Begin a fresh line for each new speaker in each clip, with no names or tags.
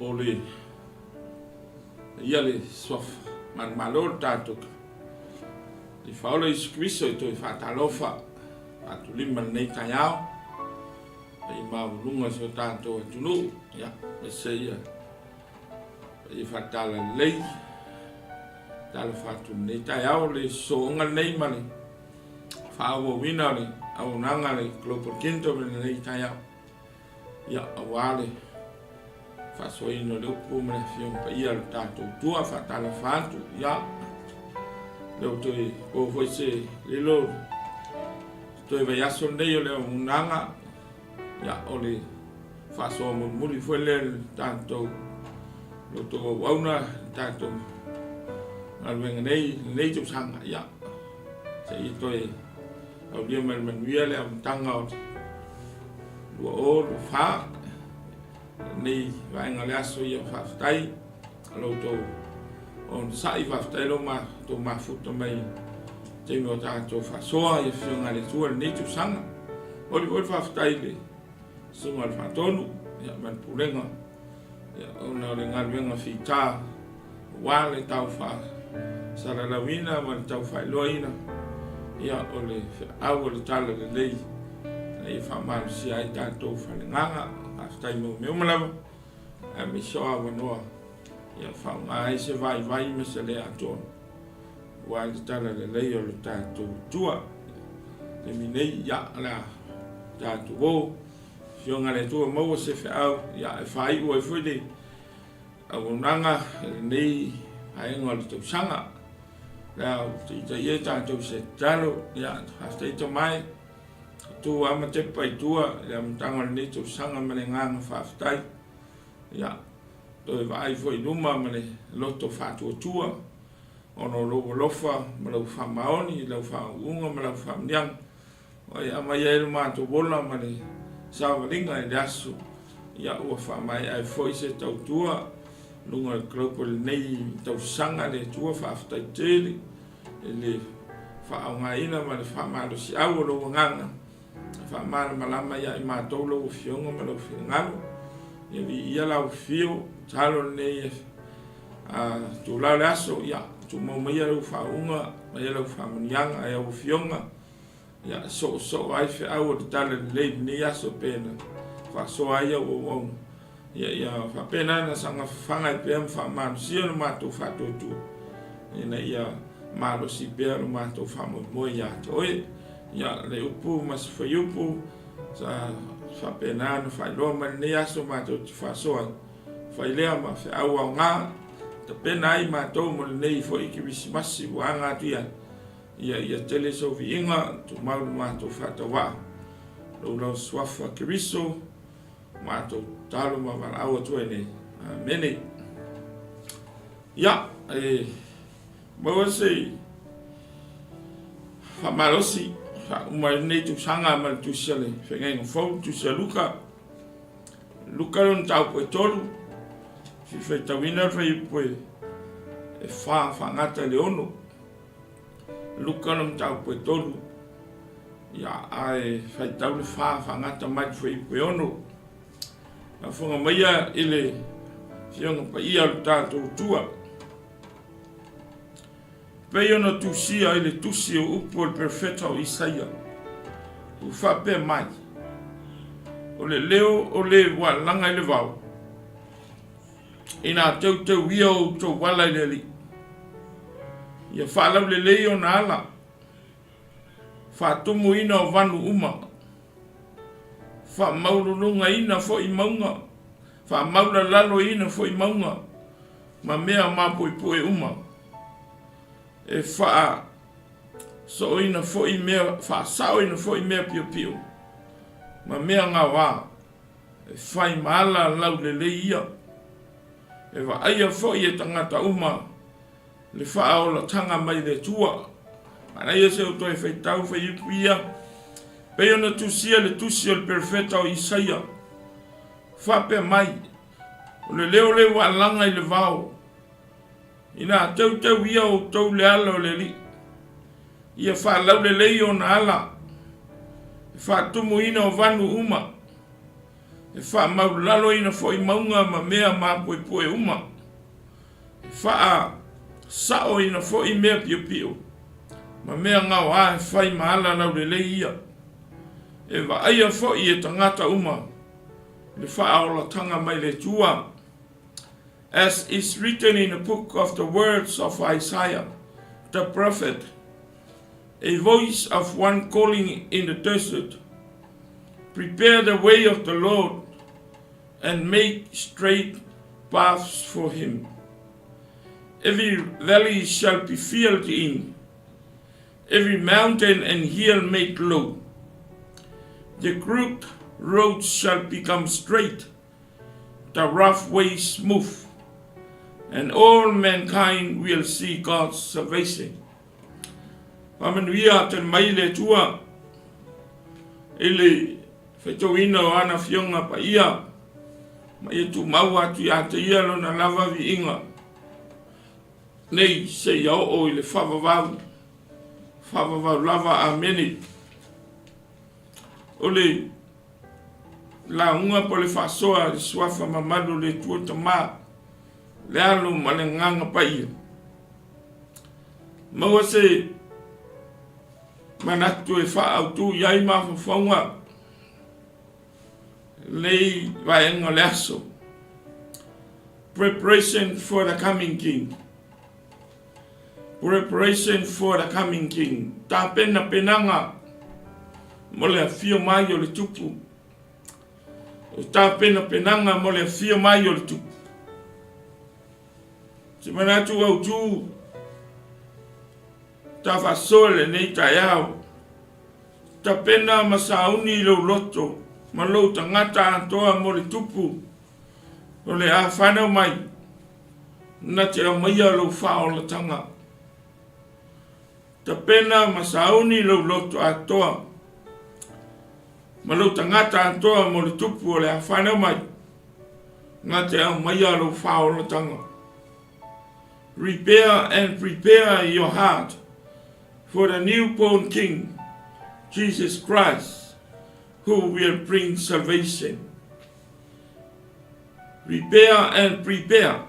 o le ia le sofa malo tātou i whaola i Kristo i toi whatalofa atu lima nei taiao i maulunga so tātou atunu ia le seia i whatala lei tala Fatu nei taiao le soonga nei mani whaawa wina le au nanga le Global Kingdom nei taiao ia awale whasoino le upu mene whiong pa ia le tātou tua whatala Fatu ia leo toi o hoi se lilo toi vai aso nei o leo unanga ia o le whasoa muri fwe le tātou lo to wauna tātou alwenga nei tau sanga ia se i toi au lia manuia le am tanga o lua o lo wha nei vaenga le aso ia whaftai lo to on sai whaftai lo ma to mafuta mai te mo tātou whasoa ia whiunga le tua nei tau sanga ori whaftai le sunga le whatonu ia man purenga ia ona le ngalwenga whita wale tau wha saralawina man tau whailoina ia o le au le tala le lei nei whamaru si ai tātou whanenganga aftai mo meumalawa a mi soa wanoa ia whaunga ai se vai me se le atona wa le tala le lei o le tātou tua le minei ia la tātou o whionga le tua maua se whiau ia e whai ua e whudi au nanga nei haenga le tau sanga Now, the year time to say, Jalo, yeah, have to my two amateur by two, I'm down need to sang a man 5 times. Yeah, to I for Numa, lot of Fatu tour on all over Lofa, Malo Famaoni, Lofa Unga, Malo Fam Young. I am a yellow man to Bola, Mani, Savalinga, and Yasu. Yeah, for my voice it out tour. Lunga global nei tau sanga le tua whaaftai tele le whaonga ina ma le whamalo si au lo nganga whamalo malama ia I mātou lo whionga ma lo whingalo ia vi ia lau whio talo nei tu lau le aso ia tu mau mai lau whaunga mai lau whamanianga ai au whionga ia so ai whi au o te tale le nei aso pena whasoa ia o wong ia whapena na sanga whangai pēr whamanu sia no mātou Fatu tu ina ia malo si pēr no mātou whamoe ia toi ia le upu mas whai upu sa whapena na whailoa mani nei aso mātou ti whasoa whailea ma whi au au ngā ta pena ai mātou mo le nei fo iki wisi masi wanga tuia ia tele so vi inga tu mau mātou whatawa lau swafa kiriso mātou talo ma wala atua nei mene ia maua se whamarosi umai nei tu sanga ma tu sele whengenga fau tu se Luka lon tau poe tolu si whai tawina whai poe e whangata le ono Luka lon tau poe tolu ia ai whai tau le whangata mai whai poe ono a whunga maia ele whionga pa ia lu tātou tua. Pei ona tusia ele tusi o upo le perfeta o Isaia. U whape mai. O le leo o le walanga i le vau. Ina tau ia o tau wala i le li. Ia whalau le leo na ala. Whatomu ina o vanu uma. Fa maulunga ina fo I maunga fa maula lalo ina fo I maunga ma mea mapoi poe uma e fa so ina fo I mea fa sao ina fo I mea pio pio ma mea ngā wā e fai maala lau le ia e wa aia fo I e tangata uma le fa aola tanga mai le tua mana ia se o toi fai tau fai ipia Pei ona tusia le perfeta o Isaia. Whape mai. O le leo le walanga I le vau. Ina tau ia o tau le ala o le li. Ia whalau le o na ala. Whatumu ina o vanu uma. e wha maulalo ina fo I maunga ma mea ma poe poe uma. E wha sao ina fo I mea pio pio. Ma mea ngau a e whai maala lau le ia. E wa aia fo I e tangata uma. Le wha aola tanga mai le tua. As is written in the book of the words of Isaiah, the prophet, a voice of one calling in the desert, prepare the way of the Lord and make straight paths for him. Every valley shall be filled in, every mountain and hill made low. The crooked roads shall become straight, the rough ways smooth, and all mankind will see God's salvation. Pamanuia te mai le tua, ele whetauina o ana fionga pa ia, mai e tu mau atu ia te ia lo na lava vi inga. Nei se iau o ile whavavau lava ameni. Ole la unga po le whasoa le swafa mamadu le tua tamaa, le alo ma le nganga pa ia. Maua se manatu e wha au tu iai mawhawhaunga lei vaenga le aso. Preparation for the coming king. Preparation for the coming king. Ta pena penanga mo le afio mai o le tupu. Ta pena penanga mo le afio mai o le tupu. Se manatu au tu ta fasole nei taiao. Ta pena masauni lo loto. Ma lo tangata antoa mo le tupu. O le a whanau mai. Na te a maia lo whao la tanga. Ta pena masauni lo loto atoa. Ma lo tangata antoa mo le tupu o le a whanau mai. Na te a maia lo whao la tanga. Repair and prepare your heart for the newborn King, Jesus Christ, who will bring salvation. Repair and prepare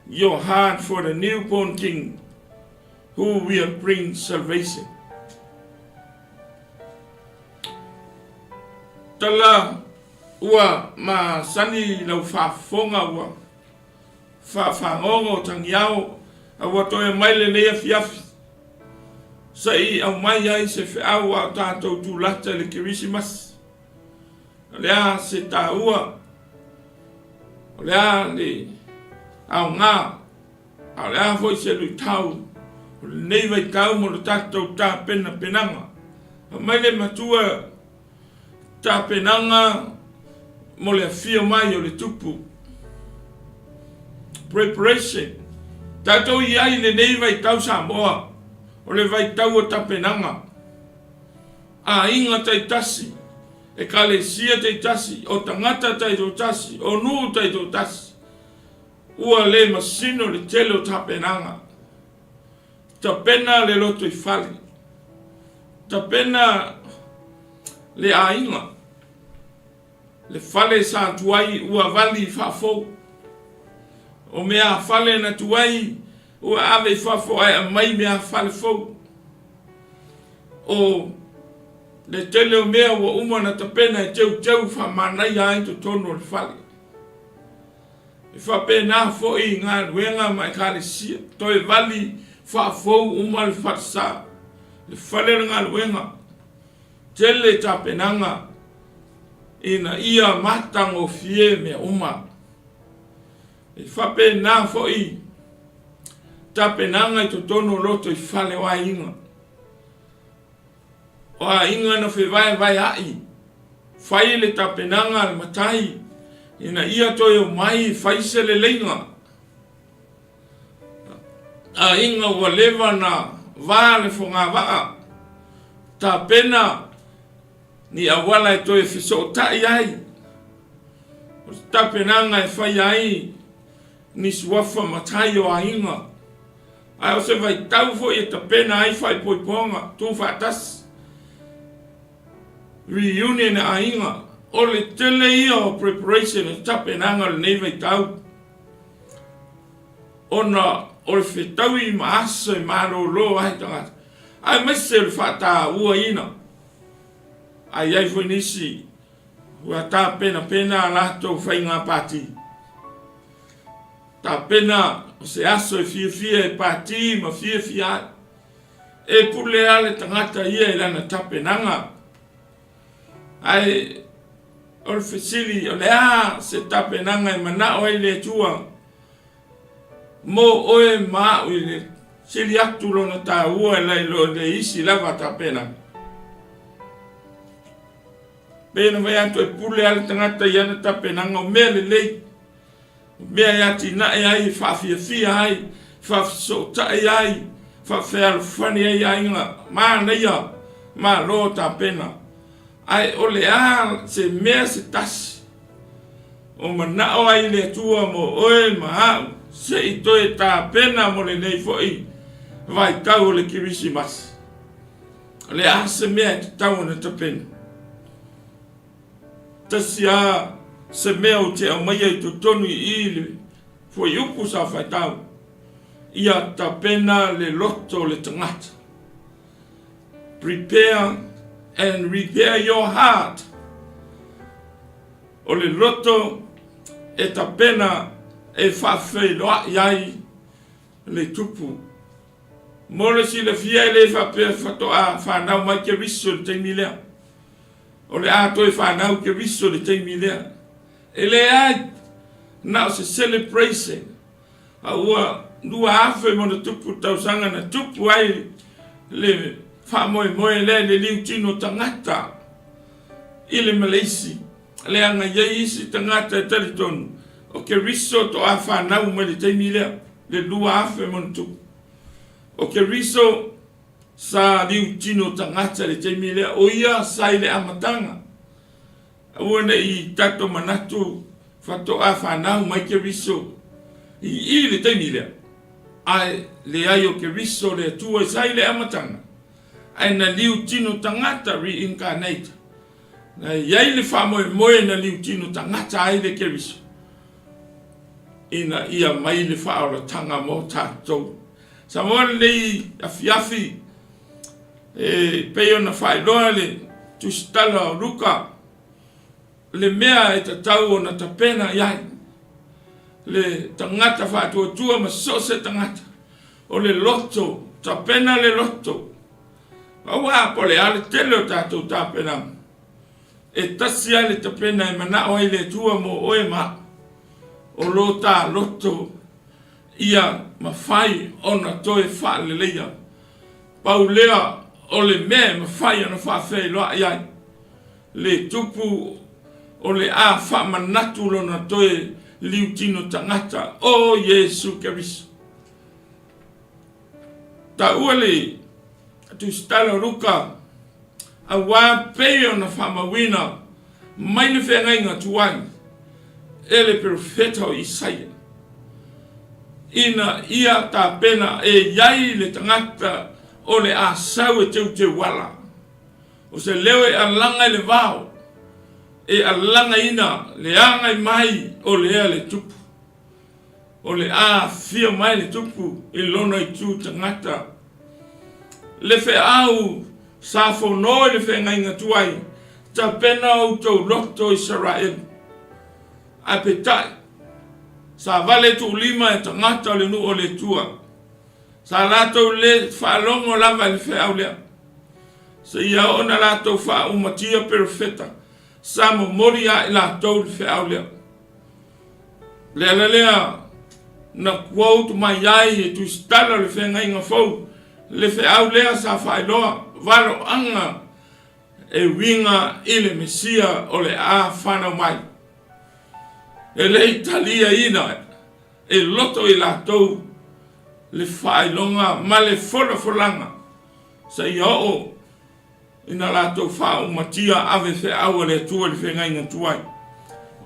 your heart for the newborn King, who will bring salvation. Tala ua ma sani lau whafonga ua. Whaongo tangiao a watoe maile nea fiafi. Sa I au mai ai se whiau a tātou tūlata le Kirisimas. Lea se tāua. Lea le au ngā. A lea foi se lui tau. Nei vai tau mo le tātou tā pena penanga. A mai le matua tā penanga mo le fia mai o le tupu. Preparation. Tātou I ai le nei vai tau Samoa. O le vai tau o tapenanga. A inga tai tasi. E kale sia tai tasi. O tangata tai to tasi. O nuu tai to tasi. Ua le masino le tele o tapenanga. Tapena le loto I fali. Tapena le a inga. Le fale sa tuai ua vali fafou. O mea fale na tuai, ua ave fafo ai a mai mea fale fou. O le tele o mea ua uma na tapena e teu wha manai ai to tono le fale. E wha pena fo I ngā ruenga mai kare sia. Toi vali fafou uma le fatsa. Le fale ngā ruenga. Tele tapenanga. Ina ia matango fie mea uma. E whape nā fōi, tapenanga I to tono loto I whale wa inga. O a inga na whewai vai ai, whai le tapenanga le matai, ina ia toi o mai whaise le leinga. A inga ua lewa na vāle fo ngā waa, tapena ni awala e toi whiso tai ai. O tapenanga e whai ai, ni suafa matai o a inga. Ai o se vai tau fo I ta pena ai whai poiponga, tū whatas. Reunion a inga, o le tele ia o preparation o tapenanga le nei vai tau. Ona o le whetau I maaso I marolo ai tangata. Ai mese le whata ua ina. Ai ai fo nisi. Hua tā pena lato whainga pati. Tā pena o se aso fia e pati ma fia. E pule ale tangata ia I lana tapenanga. Ai o le whesili o le se tapenanga I mana o ai le tua. Mo oe maa ui le sili atu lona tā ua lai lo le isi lava tapena. Pena vai atu e pule ale tangata iana tapenanga o mea le lei. Mea iati na e ai whawhiawhia ai, whawhisotai ai, whawhialufani ai ainga, maa neia, maa lo tapena. Ai ole se mea se tasi. O manao ai le tua mo oe maa se I toe tā pena mo le nei foi vai tau le kirisimas. Le se mea te tau na ta pena. Tasi se mea o te au mai ai to tonu I le foi upu sa vai tau. Ia ta pena le loto le tangata. Prepare and repair your heart. O le loto e ta pena e whawhai loa iai le tupu. Mole si le fia le whapea whatoa whanau mai ke riso le teimi lea. O le atoi whanau ke riso le teimi lea. E le ai, now se celebration. A ua nua awhi mo na tupu tausanga na tupu ai le whamoe le liu tino tangata. I le Malaysi. Le anga iei isi tangata e taritonu. O ke riso to a whanau mai le teimi lea, le lua awhi montu. O ke riso sa liu tino tangata le teimi lea, o ia sai le amatanga. Uane I tato manatu whato a whanau mai ke riso. I le teimi lea. Ai le ai o ke riso le tua sai le amatanga. Ai na liu tino tangata reincarnate. Na iai le whamoe na liu tino tangata ai le ke riso. Ina ia mai le whaora tanga mo tātou. Sa moana nei afiafi peo na whailoa le tusitala o Luka. Le mea e tatau o na tapena iai. Le tangata Fatu tua ma so se tangata. O le loto, tapena le loto. Awa po le ale tele o tātou tapena. E tasi ale tapena e mana o le tua mo oe maa. O lota loto ia mawhai ona toe whaale leia. Paulea o le mea mawhai ana whawhai loa iai. Le tupu o le a whamanatu lona toe liu tino tangata o Yesu Keriso. Ta ua le tusitala Luka a wā peo na whamawina mai ne whengainga tuai. Ele profeta o Isaia. Ina ia ta pena e iai le tangata o le asau e te wala. O se leo e alanga le vao. E alanga ina le angai mai o le ea le tupu. O le a fia mai le tupu I lona I tu tangata. Le fe au sa fonoi le fe ngainga tuai. Ta pena o tau loto Israel. Apetai. Sa vale tu lima e tangata le nu o le tua. Sa lato le whalongo lava le whea lea. Sa ia ona lato wha umatia perfeta. Sa mo moria I lato le whea lea. Lea na quote mai ai e tu stala le whea inga fau. Le whea lea sa whailoa. Valo anga e winga I le mesia o le a whanau mai. E le Italia ina, e loto I latou, le whailonga, ma le folanga. Sa ia o, ina latou wha umatia ave fe awa le tua le whengainga tuai.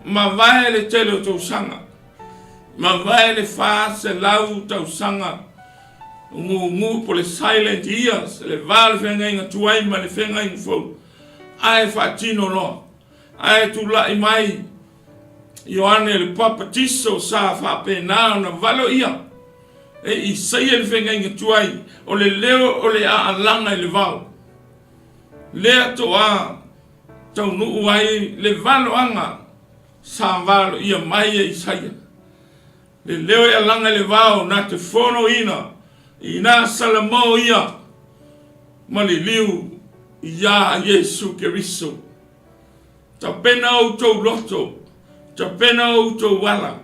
Ma vai le tele o tau sanga. Ma vai le wha se lau tau sanga. Ngu po le silent ears, le val whengainga tuai ma le whengainga fau. Ai wha tino loa. Ai tu lai mai Ioane le papatiso sa whapena na valo ia. E I saia le whenga inga tuai o le leo o le a alanga le vau. Lea to a tau nuu ai le valo anga sa valo ia mai I saia. Le leo e alanga le vau na te whono ina I nā salamo ia ma le liu ia Yesu Keriso. Ta pena o tau loto, ta pena o tau wala,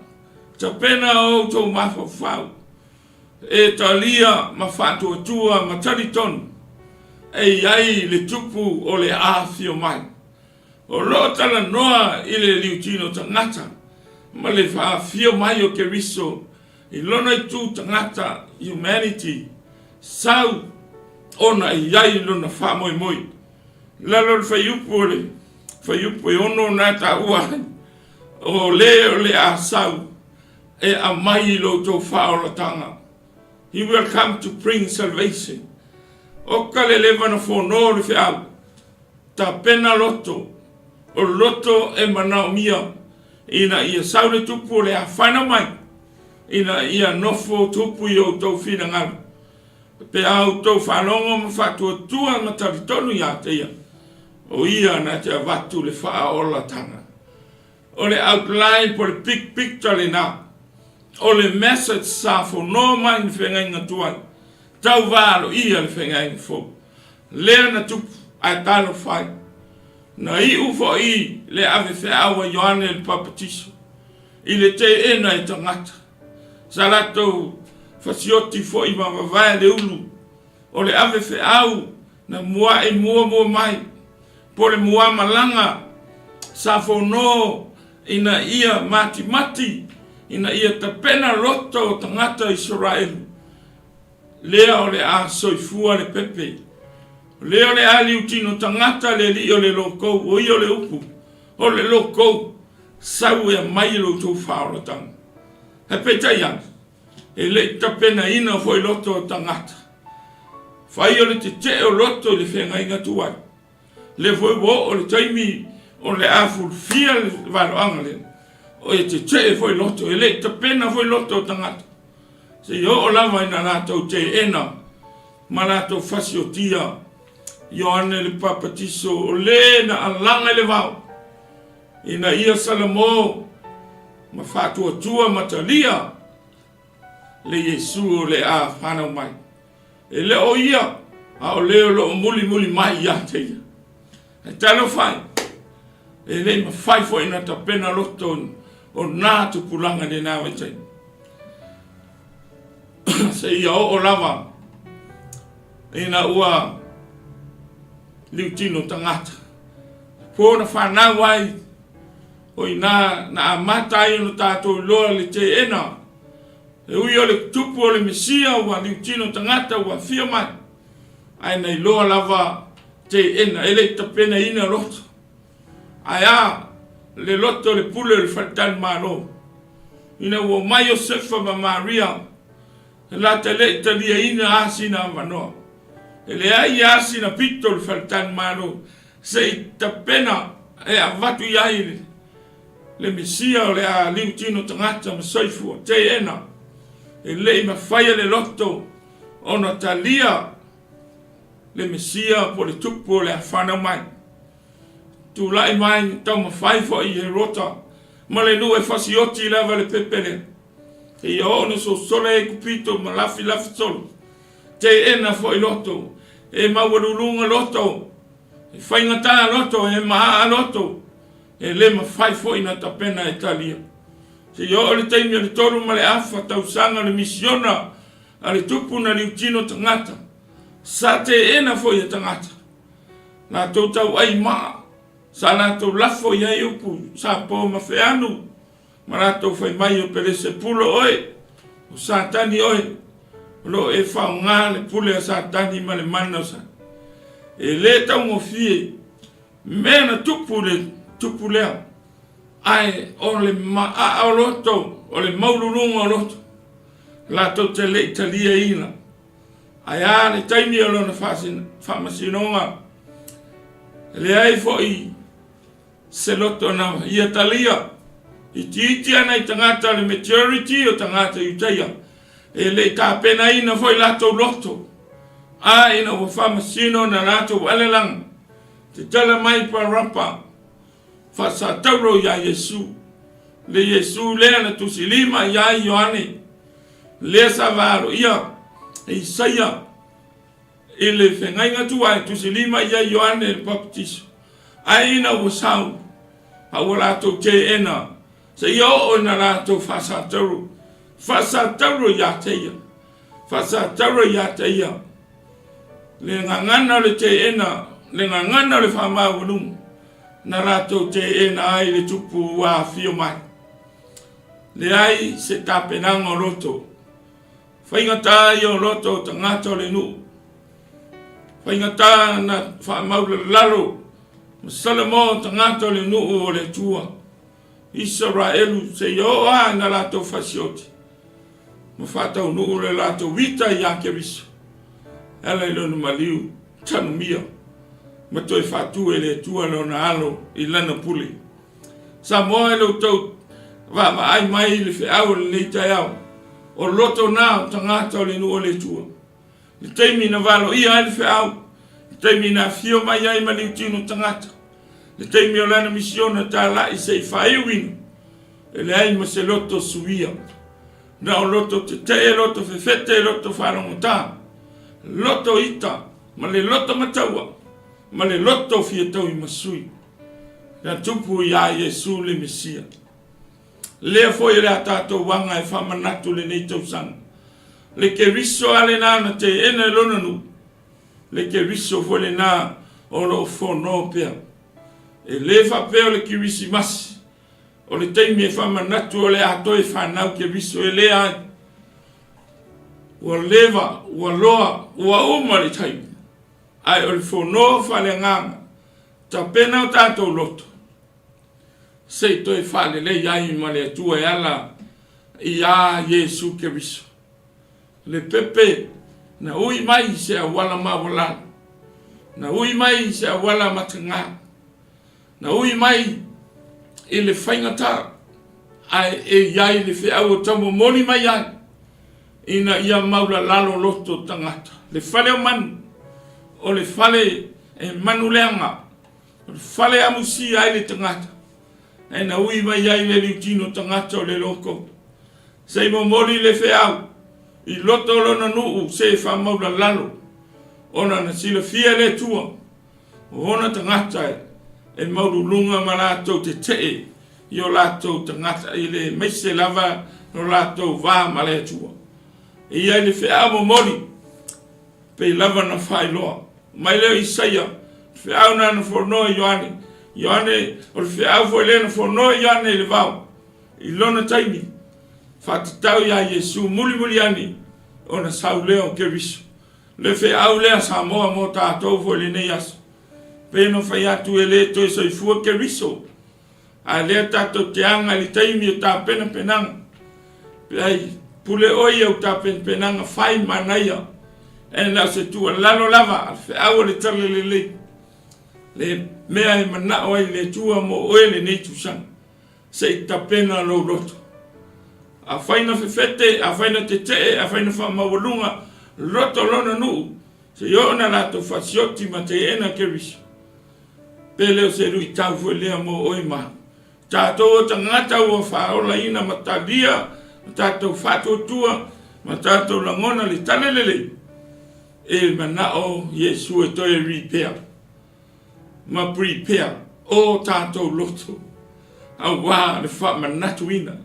ta pena o tau mawhawhau. E ta lia ma Fatu atua ma taritonu. E ai le tupu o le āwhio mai. O lo tala noa I le liu tino tangata. Ma le whaafio mai o Keriso. I lona I tu tangata humanity. Sau ona I ai lona wha moi moi. Lalo le whaiupu o le. Whaiupu e ono nā ta uai. O le a sau. E a mai lo tō whaolatanga. He will come to bring salvation. O ka le lewa na whono le whiau. Ta pena loto. O loto e manao mia. Ina ia sau le tupu o le a whana mai. Ina ia nofo tupu I o tau whina ngana. Pe au tau whanongo ma Fatu atua ma taritonu ia te ia. O ia na te avatu le whaola tanga. O le outline po le big picture le nā. O le message sa whono mai ni whenga inga tuai. Tau wālo ia le whenga inga fo. Lea na tupu ai talo whai. Na I ufo I le ave wheaua Ioane le papatiso. I le te ena I tangata. Sa lato fasioti fo I mawawai le ulu. O le ave wheau na mua e mua mai. Po le mua malanga. Sa whono ina ia mati. Ina ia tapena loto o tangata Israel. Lea o le a soifua le pepe. Lea o le a liutino tangata le li o le loko. O I o le upu. O le loko. Sau e mai lo tō whaoratanga. He peta iang. E le tapena ina foi loto o tangata. Whai o le te o loto le whenga inga tuai. Le foi wo o le taimi o le a fulfia le waloanga le. O e te foi loto. E le tapena foi loto o tangata. Se yo o lava ina nato te ena. Ma nato fasio tia. Ioane le papatiso o le na alanga le vau. Ina ia salamo. Ma Fatu atua matalia. Le Yesu o le a whanau mai. E le o ia. A o leo lo muli mai ia te ia. E talo whai. E le ma whai fo ina ta pena loto o nā tu pulanga de nā waitai. Se ia o lava. Ina ua liutino tangata. Pōna whanau ai. O ina na amata ai no tātou loa le te ena. E ui o le tupu o le Mesia ua liutino tangata ua whia mai. Ai nei loa lava te ena. Ele tapena ina loto. Ai a le loto le pule le 𝚟𝚑𝚙𝚎 malo. Ina ua mai o Sefa ma Maria. La te le talia ina asina manoa. Ele ai asina pito le 𝚟𝚑𝚙 malo. Se tapena e avatu iai le Mesia o le a liutino tangata ma soifua. Te ena. E le ima whaia le loto. Ona talia le Mesia po le tupu o le a whanau mai. Tu lai mai tau ma whai fo I he rota. Ma le nu e fasioti lava le pepele. E ia ono so sole e kupito ma lafi solo. Te ena fo I loto. E mawalulunga loto. E whaingata loto. E maha loto. E le ma whai fo ina tapena e talia. Se ia o le taimi o le toru ma le afa tausanga le misiona. A le tupu na liutino tangata. Sa te ena fo I tangata. Na tau ai maa. Sa nato lafo ia upu, sa po mawheanu. Ma nato whai mai o pere se pulo oe. O satani oe. Lo e whao ngā le pule a satani ma le mana sa. E le tau mo fie. Mea na tupu lea. Ai o le maa o loto. O le maulurunga o loto. La tau te le italia ina. Ai a le taimi o lona whamasinonga. Le ai fo I. se loto na ia talia i titi ana i tangata le maturity o tangata iutaia e le tāpena ina foi lato loto a ina wa whamasino na lato walelang te tala mai pa rapa fa sa tauro ya Yesu le Yesu lea na tusilima ya Ioane le savaro ia Isaia ele whengainga tua tusilima ya Ioane le baptiso aina wa sau hawa lato te ena se ia o na lato fasa tauro ya teia fasa tauro ya teia le ngangana le te ena le ngangana le whama walum na lato te ena ai le tupu wa fio mai le ai se tapenanga roto whaingata i o roto tangata le nu whaingata na whamaula laro Salamo tangata le nu o le tua Israelu se yoa na lato fasioti ma fatau nu le lato vita ya keviso ala ilo maliu tanu mia ma toi fatu ele tua lo na alo i lana puli sa mo ele tau va ma ai mai le fe au le taiao o loto na tangata le nu o le tua le teimi na valo ia le fe au le teimi na fio mai ai maliu tino tangata le teimi o lana misiona ta la i se faiwin ele ai ma se loto suia na o loto te loto fefete loto whanonguta loto ita ma le loto mataua ma le loto fietau i masui na tupu ia Yesu le Mesia le foi le atato wanga e whamanatu le nei tausanga le ke riso ale na te ene lonanu le ke riso foi le na o lo fono pea e le whapeo le ki risi masi o le teimi e whamanatu o le ato e whanau ke riso e le ai ua lewa, ua loa, ua uma le taimi ai o le fono whale nganga ta pena o tātou loto sei toi whale le iai ma le atua e ala i a Yesu ke riso le pepe na ui mai se a wala mawalana na ui mai se a wala matanga na ui mai i le whaingata ai e iai le whiau o tamu moni mai ai ina ia maula lalo loto tangata le whale o manu o le whale e manu leanga o le whale amusi ai le tangata e na ui mai ai le liutino tangata o le loko sei mo mori le whiau i loto lona nuu se wha maula lalo ona na sila fia le tua o hona tangata e mauru lunga ma lātou te tee i o lātou tangata i le meise lava no lātou vā ma le tua e ia le whiau mo mori pe lava na whai loa mai leo Isaia whiau na na whornoa Ioane o le whiau fo le na whornoa Ioane le vau i lona taimi whatatau ia Yesu muli ani o na sau leo ke riso le whiau lea sa moa mo tātou fo le nei aso peno fai atu e le toi soifua ke riso a lea tātou te anga li taimi o tā pena penanga ai pule oi au tā pena penanga fai manaia e na se tua lalo lava al whiau le tala le mea e mana oi le tua mo oe le nei tusanga se i tā pena lo roto a whaina fefete, a whaina te te, a whaina whamawalunga roto lona nuu se yo na lato fasioti ma te ena ke riso pele o se rui tau fue lea mo oi ma tātou o tangata ua whaola ina ma talia tātou Fatu tua ma tātou langona li tanelele e manao Yesu e toi repair ma prepare o tātou loto au wā le whamanatu ina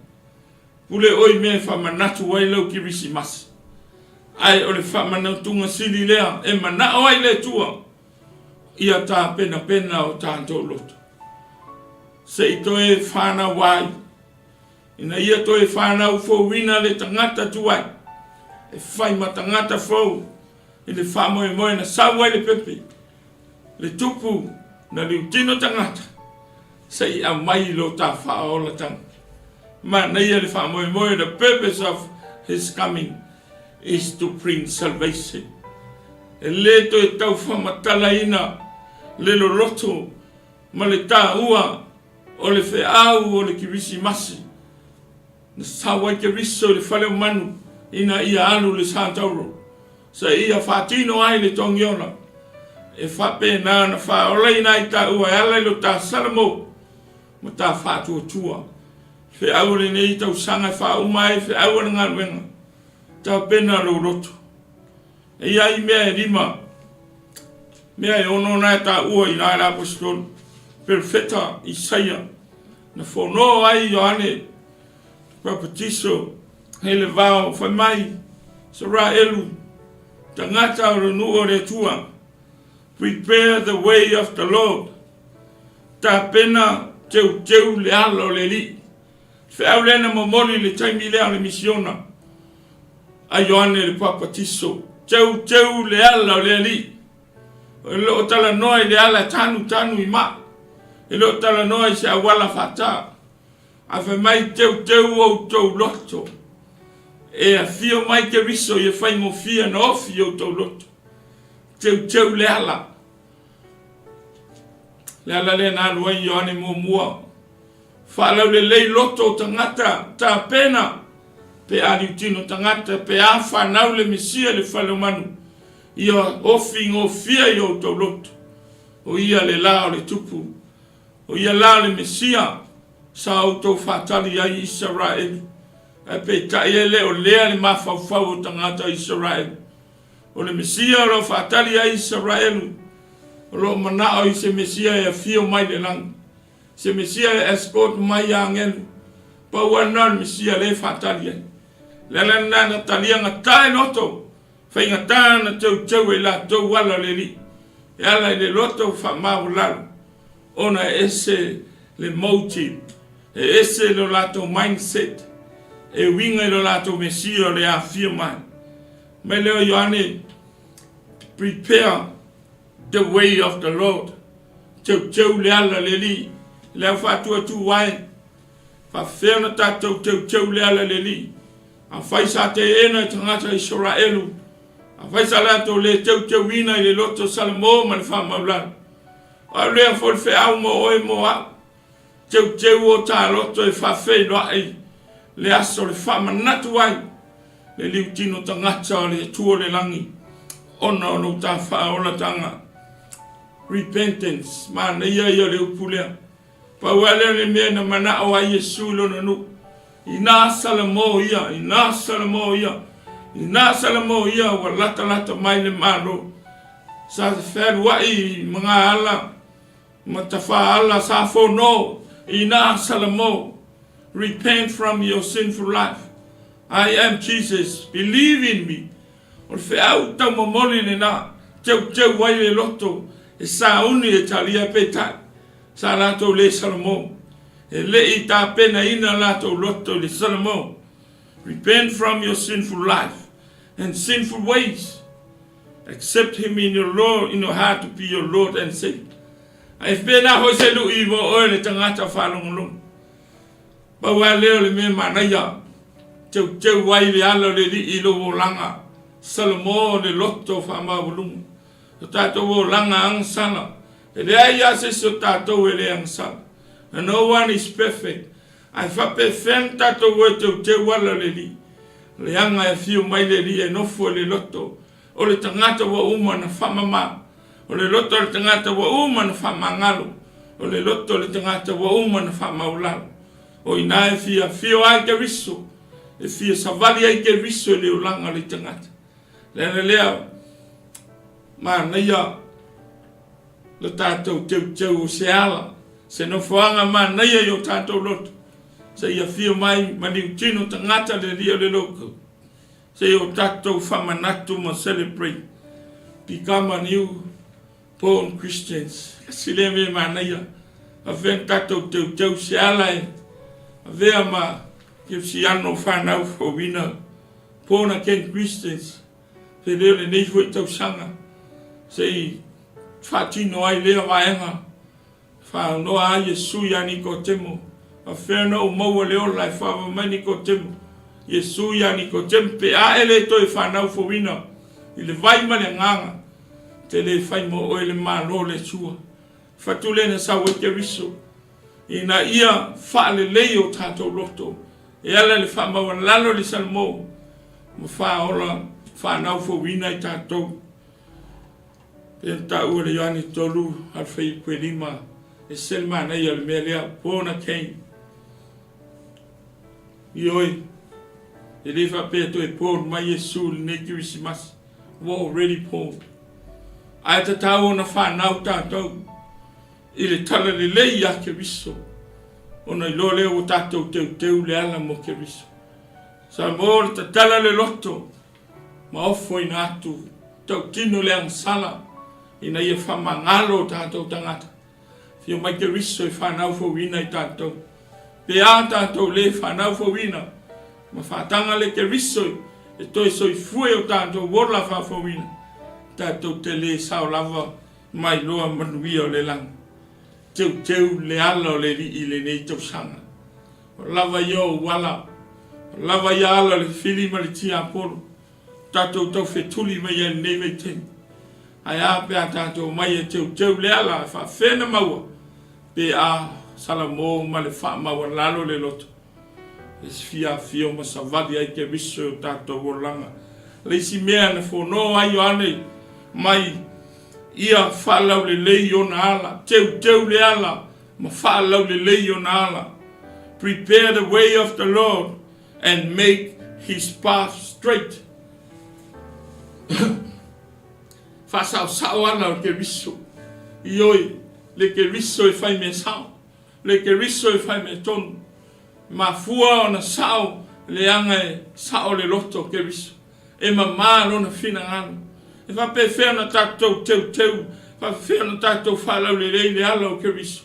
pule oi me whamanatu wai lau ki risi masi ai o le whamanatunga sili lea e manao ai le tua ia tā pena o tātou loto se i toe whana wai ina ia toe whana ufo wina le tangata tuai e whai ma tangata fau i le whamoe moe na sauai le pepe le tupu na liutino tangata se i a mai lo tā whaola tanga ma na ia le whamoe moe the purpose of his coming is to bring salvation e le toe tau whamatala ina le lo loto ma le tā ua o le wheau o le kirisi masi. Na sawa ke riso le whale manu ina ia alu le santauro. Sa ia whatino ai le tongiona. E whape na whaolei na i ta ua ala ilo ta salamo. Ma ta whatua tua. Wheau le nei tau sanga whau mai wheau na ngā luenga. Ta pena lo roto. E ia i mea e rima. Mea e ono na ta ua i nai la apostol. Perfeta Isaia. Na whono ai Ioane. Papatiso. Hele vau whamai. 𝚟𝚑𝚍𝚎. Tangata o renua re tua. Prepare the way of the Lord. Ta pena teu le ala o le li. Wheau lena momoli le taimi lea le misiona. A Ioane le papatiso. Teu le ala o le li. E lo tala noa le ala tanu i ma. E lo tala noa se awala fata. A whamai teu o tau loto. E a fio mai ke riso i e whai mo fia na ofi o tau loto. Teu le ala. Le ala le na alua i Ioane mua. Whaalau le lei loto tangata ta pena. Pe aliutino tangata pe a whanau le mesia le whalau manu. Ia ofi ngō fia i o tau loto. O ia le lao le tupu. O ia lao le mesia. Sa au tau whatali ai Israel. E pe tai ele o lea le mawhauwhau o tangata Israel. O le mesia o whatali ai Israel. O lo manao i se mesia e fio mai le lang. Se mesia e escort mai a ngelu. Pa wana le mesia le whatali ai. Lela na talia ngata e noto. Whai ngata na tau e la tau wala le li. E ala le loto whamau lalo. Ona ese le motive. E ese lo lato mindset. E winga lo lato mesia le a fia mai. Me leo Ioane. Prepare the way of the Lord. Teu le ala le li. Leo fatua tu wai. Fa whena tatou teu le ala le li. A whai sa te ena tangata Israelu. A whai sa lato le teu ina i le loto salamo ma le whamaulan. A lea fol wheau mo oe mo a. Teu o ta loto e whawhei loa ei. Le aso le whamanatu ai. Le liutino tangata o le tua le langi. Ona o no ta whaola tanga. Repentance. Mana ia le upulea. Pa wale le mea na mana o a Yesu lo na nu. Ina salamo ia. Wa lata mai le malo. Sa whēru wai mga ala. Matafa ala sa fono. Ina salamo. Repent from your sinful life. I am Jesus. Believe in me. O wheau tau mamoli le na. Teu wai le loto. E sa uni e talia petai. Sa lato le salamo. E le i ta pena ina lato loto le salamo. Repent from your sinful life and sinful ways. Accept him in your heart to be your Lord and Savior. E pena hoi se lu i mo oe le tangata whalongolong. Bawa leo le me manaya. Teu wai le ala le li ilo o langa. Salamo le loto whama volungu. Tato o langa ang sana. E le aia se so tato e le ang sana. And no one is perfect. Ai whape when tato o teu wala le li. Le anga e fiu mai le li e nofo le loto. O le tangata wa uma na whamama. O le loto le tangata wa uma na whamangalo. O le loto le tangata wa uma na whamaulalo. O ina e fia ai ke riso. E fia savali ai ke riso le ulanga le tangata. Le lea. Ma naia. Le tātou teu se ala. Se no whaanga ma naia yo tātou loto. Se ia fia mai mani tino tangata le ria le loko. Se yo tātou whamanatu ma celebrate. Become a new born Christians. Sile me ma naia. A ven tātou teu se ala e. A vea ma ke si ano whanau for wina. Born again Christians. Se leo le nei hui tau sanga. Se i whatino ai lea waenga. Whanoa a Yesu ya Nicodemo. A whena o maua leo lai whawa mai Nicodemo. Yesu ya Nicodemo pe a ele toi whanau for wina. I le vai ma le nganga. Te le whai mo o ele mano le sua. Fatu le na sawa ke riso. ina ia whaalelei o tātou loto. E ala le whaamaua lalo le salmo. Ma whaola whanau whawina I tātou. E tāua le Ioane tolu alwhai koe lima. E selma nei al mea lea pōna kein. I oi. E le whapea to e pōn mai Yesu le ne Kirisimasi. We're already pōn. Ai ta tāua na whanau tātou. I le tala le lei a Keriso. Ona I lo leo o tātou teu le ala mo Keriso. Sa mo le ta tala le loto. Ma ofo ina atu. Tau tino le ansala. Ina ia whamangalo tātou tangata. Fio mai Keriso I whanau fawina I tātou. Pe a tātou le whanau fawina. Ma whatanga le Keriso e toi soi fue o tātou wola whawina. Tātou te le sao lava mai loa manuia o le langa. Teu le ala o le ri I le nei tau sanga. Lava yo wala. Lava ya ala le fili ma le tia aporo. Tātou tau whetuli mai e nei mei teni. Ai a pe a tātou mai e teu le ala e wha whena maua. Pe a sala mō ma le wha maua lalo le loto. E fia fio ma savadi ai ke viso o tātou o langa. Le isi mea na whono ai o ane mai ia whalau le lei o na ala. Teu le ala ma whalau le lei o na ala. Prepare the way of the Lord and make his path straight. Whasau sao ana o ke viso. Ioi, le ke viso e whai me sao. Le ke viso e whai me tonu. Ma fua o na sao le anga e sao le loto ke viso. E ma lona fina anu. E wha pe whea na tātou teu. Wha whea na tātou whalau le rei le ala o ke viso.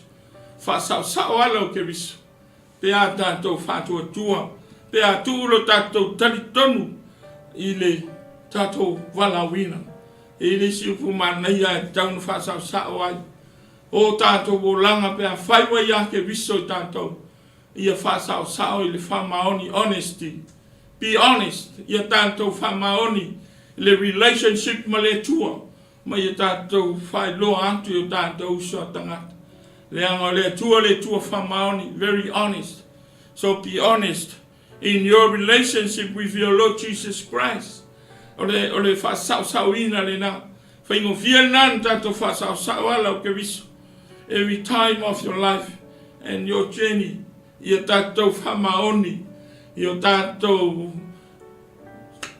Whasau sao ala o ke viso. Pe a tātou whatua tua. Pe a tūro tātou taritonu. I le tātou walawina. E le si upu manai a taunu whasau sao ai. O tātou o langa pe a whaiwa ia ke viso I tātou. Ia whasau sao I le whamaoni honesty. Be honest. Ia tātou whamaoni. Le relationship ma le tua. Ma ia tātou whai loa atu I tātou usua tangata. Le anga le tua whamaoni. Very honest. So be honest in your relationship with your Lord Jesus Christ. O le whasau sao ina le nā. Whaingo fia nan tātou whasau sao ala o ke viso. Every time of your life and your journey. Ia tātou whamaoni. Ia tātou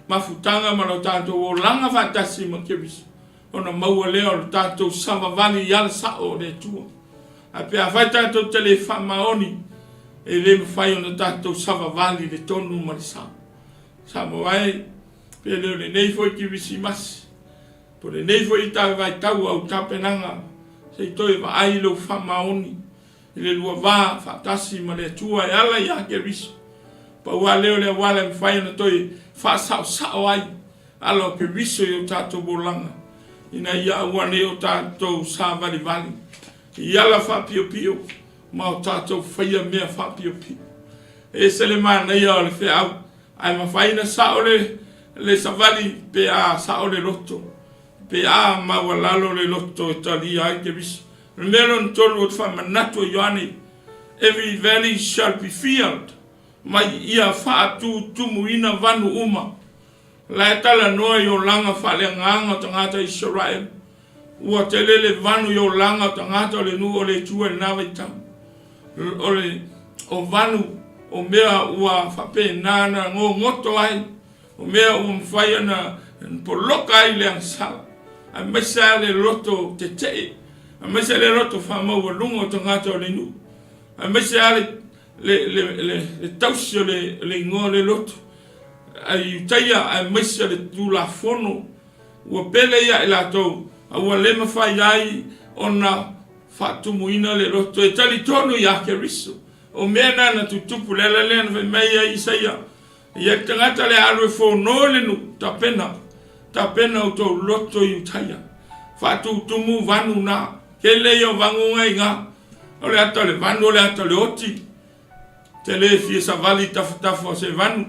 mafutanga ma lo tātou o langa whatasi ma ke viso. Ona maua leo lo tātou samavani yala sao le tua. A pia whai tātou tele whamaoni. E le mwhai ona tātou samavani le tonu ma le sao. Samo ai. Pia leo le nei foi ki visi masi. Po le nei foi tā vai tau au tāpenanga. Sei toi wa ai lo whamaoni. Le lua vā whatasi ma le tua e ala ia ke viso. Pa ua leo le wale mwhai na toi whasau sao ai. Alo ke viso I o tātou bolanga. Ina ia ua ne o tātou sā vali vali. I ala whapio pio. Ma o tātou whaia mea whapio pio. E se le mana ia o le wheau. Ai ma whaina sao le savali pe a sao le loto. Pe a ma ua lalo le loto e tali ai ke viso. Melon tolu o whamanatu Ioane. Every valley shall be filled. Mai ia Fatu tumu ina vanu uma. La tala noa I o langa whale nganga tangata Israel. Ua te lele vanu I o langa tangata le nu o le tua le nawa I tam. O vanu o mea ua whape nana ngō ngoto ai. O mea ua mwhaia na poloka ai le ansala. A mesa le loto te te. A mese le roto whamau a lungo tangata o le nu. A mese le tausio le ngō le loto. A iutaia a mese le tūla whono. Ua pele ia I lātou. A ua le mawhai ai o na whatumuina le roto. E tali tonu I a ke riso. O mea nana tutupu lela lena whi mei a Isaia. Ia tangata le aru e whono le nu. Ta pena o tō loto iutaia. Fatu tumu vanu nā. Ke leo vangu ngai ngā. O le ata le vanu, o le ata le oti. Te le fie sa vali tafu se vanu.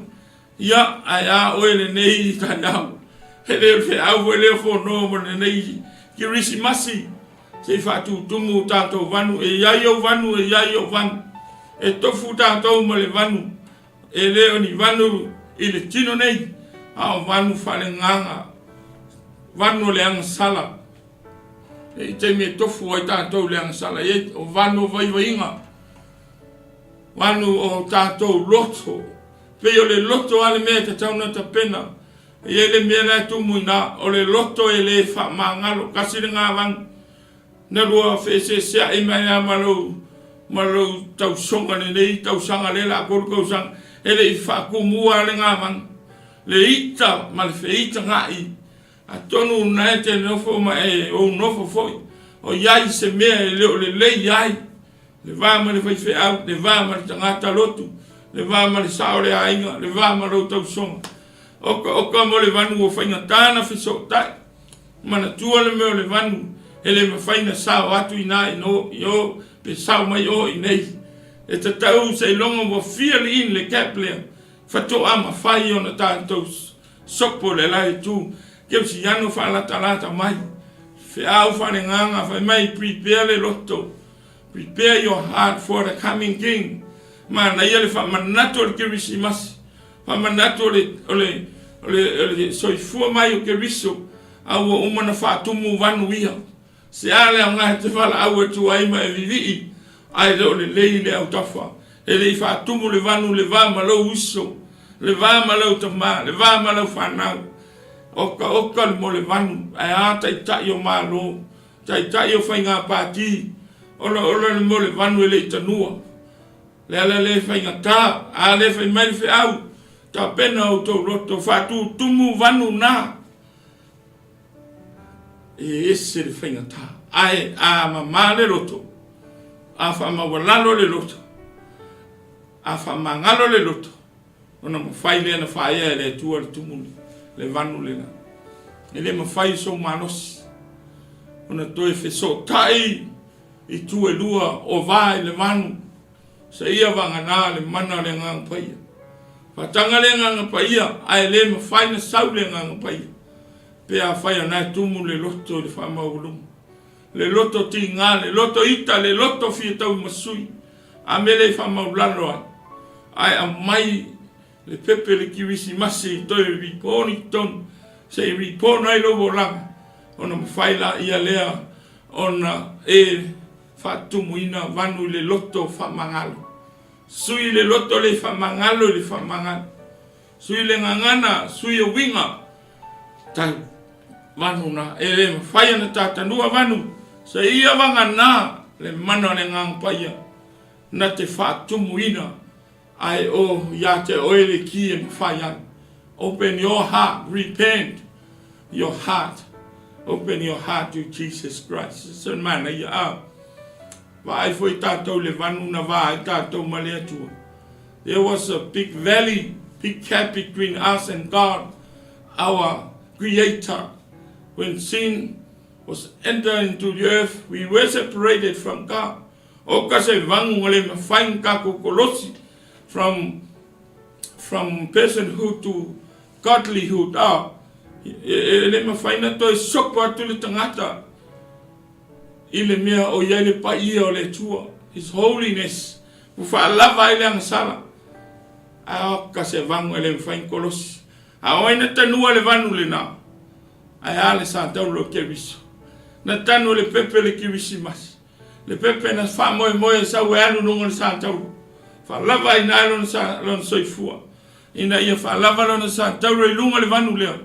Ia, ai a oe le nei ta nau. He leo fe au e leo whono mo le nei. Kirisimasi. Se Fatu tumu tātou vanu, e iai o vanu, e iai o vanu. E tofu tātou ma le vanu, e leo ni vanu i le tino nei, a o vanu whale nganga, vanu le anga sala. E te me tofu ai tātou le anga sala, e o vanu vaivainga, vanu o tātou loto, pei o le loto ale mea te tauna ta pena, e le mea la tumu ina, o le loto e le wha maangalo, kasi le ngā vanu, na rua whese sea e mai a malau tau songa nei, tau sanga le la koro kau sanga, e le i whakumua le ngā vanu, le ita, ma le whiita ngai, a tonu na e te nofo ma e o nofo foi, o iai se mea e leo le lei iai, le vāma le whaiwhi au, le vāma le tangata lotu, le vāma le saore ainga, le vāma lau tau songa, oka mo le vanu o whainga tāna whiso tai, mana tua le meo le vanu, e le mawhaina sao atu i nai no, i o, pe sao mai o i nei, e te tau se longa mo fia li in le keplea, Fatu ama whai o na tātou sopo le lai tū, keu si anu whaalata mai, whi au whare nganga, whai mai prepare le loto, prepare your heart for the coming king, ma na ia le whamanato le kirisimasi, whamanato le soifua mai o kiriso, au o umana whaatumu vanu ia, se ale au ngahe te whala au e tu aima e vivii, ai leo le lei le au tawha, e le i whaatumu le vanu le vama lau uso, le vama lau tama, le vama lau whanau, oka le mo le vanu, ai a tai o malo, tai o whainga pāti, ola le mo le vanu e le tanua, le ala le whainga tā, a le whai mai whi au, ta pena o tau roto, whatu tumu vanu nā, e ese le whainga tā, ai a mama le roto, a whamawalalo le roto, a whamangalo le roto, ona mawhai lea na whaia e le tua le tumuni, le vanu le na. E le mawhai so manosi, ona toe wheso tai i tu e lua o vai le vanu, sa ia wangana le mana le ngang paia. Whatanga le ngang paia, ai le mawhai na sau le ngang paia. Pea whai anai tumu le loto le whamaulumu. Le loto ti ngā, le loto ita, le loto fia tau masui. A me le whamaulano ai. Ai a mai le pepe le kiwisi masi toi riponi ton. Se riponi ai lobo langa. Ona mawhaila ia lea. Ona e whatumu ina vanu le loto whamangalo. Sui le loto le whamangalo le whamangalo. Sui le ngangana, sui o winga. Tai vanu na e le mawhaia na tātanua vanu. Sa ia wangana le mana le ngang paia. Na te whatumu ina. Ai o ia te oele ki e mawhaia. Open your heart, repent your heart. Open your heart to Jesus Christ. So mana ia a. Vai foi tātou le vanu na vai tātou male atua. There was a big valley, big gap between us and God, our Creator. When sin was entered into the earth, we were separated from God. O kase vangu le mawhain kako kolosi from personhood to godlyhood. Le mawhaina toi sopo atu le tangata. Ile mea o yele pa ia o le tua. His holiness. Ufa lava ile ang sala. A kase vangu le mawhain kolosi. A oina tanua le vanu le na. Ai ale sa tau lo kewiso. Na tanu le pepe le kiwisi mas. Le pepe na wha moe sa ue anu nunga le sa tau. Wha lava ina alo na sa lona soifua. Ina ia wha lava lona sa tau rei lunga le vanu leo.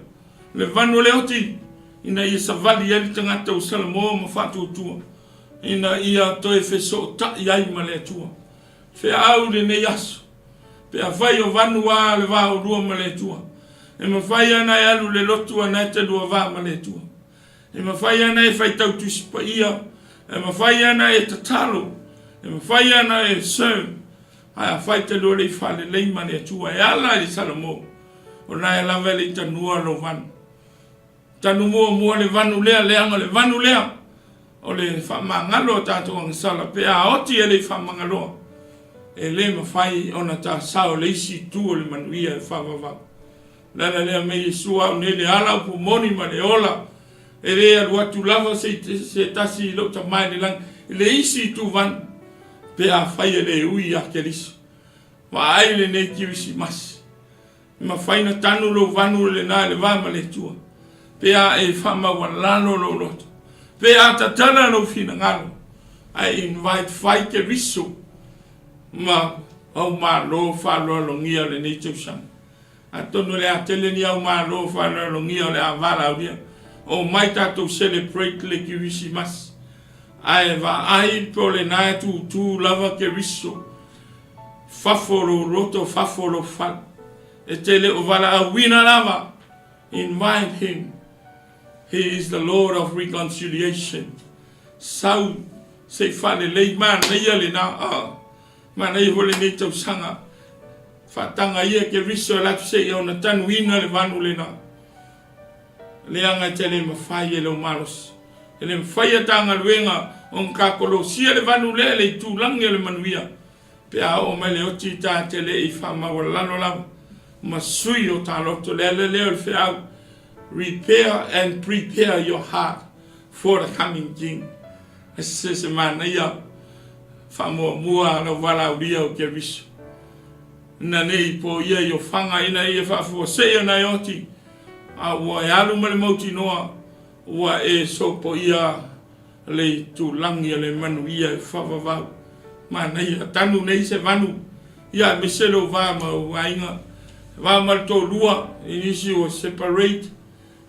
Le vanu leo ti. Ina ia sa vali yali tangata o salamo ma Fatu tua. Ina ia toe wheso ta iai ma le tua. Whea au le ne yaso. Pea vai o vanu wa le va o rua ma le tua. E ma whai ana e alu le lotu ana te lua wā ma le tua. E ma whai ana e whai tau tusipa ia. E ma whai ana e tatalo. E ma whai ana e serve. Ai a whai te lua le whale lei ma le tua. E ala e salamo. O nai lawa le tanua lo vanu. Tanu mua le vanu lea leanga le vanu lea. O le whamangalo tātou ang sala. Pea oti e le whamangalo. E le ma whai ona tā sao le isi tu o le manuia e whawawau. Lana lea me Yesua au ne le ala upu moni ma le ola. e le alua tu lava se tasi lo ta mai le lang le isi tu van pe a fai le ui a keriso wa ai le ne kiwisi mas ma fai na tanu lo vanu le na le va ma le tua pe a e fama wa lano lo loto pe a tatana lo fina ngalo I invite fai keriso ma au ma lo fa lo ngia le ne tau atonu le atele ni au ma lo fa lo ngia le avala o dia o mai tatou celebrate le kiwisi mas ai va ai po le na tu lava keriso faforo roto faforo fa e tele o vala a wina lava invite him. He is the Lord of reconciliation. Sau se fale le man na yele na mana i hole ni tau sanga fatanga ia keriso la se o na tan wina le vanu le na le anga tele ma fai le malos ele fai tanga luenga on ka kolo sia le vanu le tu lange le manuia pe a o mele o tita tele I fama wala no la ma sui o ta loto le fe out repair and prepare your heart for the coming king. Se mana ia famo mua no wala uria o keriso na nei po ia yo fanga ina ia fa fo se na yoti a wa yalu male moti noa wa e so po ia le tu langi le manu ia fa va mana ia tanu nei se vanu ia meselo va ma wainga va mal to lua inisi o separate